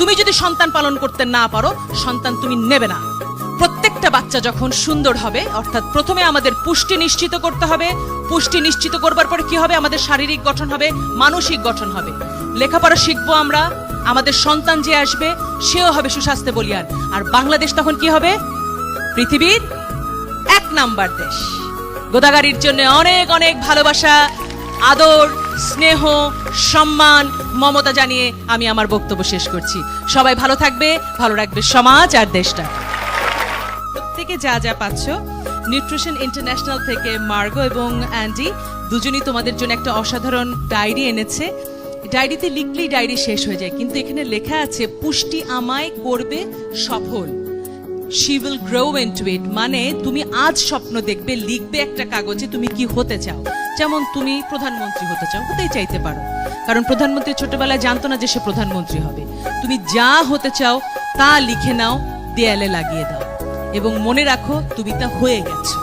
তুমি যদি সন্তান পালন করতে না পারো, সন্তান তুমি নেবে না। প্রত্যেকটা বাচ্চা যখন সুন্দর হবে, অর্থাৎ প্রথমে আমাদের পুষ্টি নিশ্চিত করতে হবে। পুষ্টি নিশ্চিত করবার পরে কি হবে? আমাদের শারীরিক গঠন হবে, মানসিক গঠন হবে। লেখাপড়া শিখবো আমরা, আমাদের সন্তান যে আসবে সেও হবে সুস্বাস্থ্যে বলিয়ান। আর বাংলাদেশ তখন কি হবে? পৃথিবীর 1 নাম্বার দেশ। গোদাগাড়ির জন্য অনেক অনেক ভালোবাসা, আদর, স্নেহ, সম্মান, মমতা জানিয়ে আমি আমার বক্তব্য শেষ করছি। সবাই ভালো থাকবে, ভালো রাখবে সমাজ আর দেশটা। প্রত্যেকে যা যা পাচ্ছ, নিউট্রিশন ইন্টারন্যাশনাল থেকে মার্গো এবং অ্যান্ডি দুজনই তোমাদের জন্য একটা অসাধারণ ডায়েরি এনেছে। ডায়েরিতে লিখলেই ডায়েরি শেষ হয়ে যায়, কিন্তু এখানে লেখা আছে পুষ্টি আমায় করবে সফল। She will grow into it, মানে তুমি আজ স্বপ্ন দেখবে, লিখবে একটা কাগজে তুমি কি হতে চাও। যেমন তুমি প্রধানমন্ত্রী হতে চাও, হতেই চাইতে পারো, কারণ প্রধানমন্ত্রী ছোটবেলায় জানতো না যে সে প্রধানমন্ত্রী হবে। তুমি যা হতে চাও তা লিখে নাও, দেয়ালে লাগিয়ে দাও এবং মনে রাখো তুমি তা হয়ে গেছো।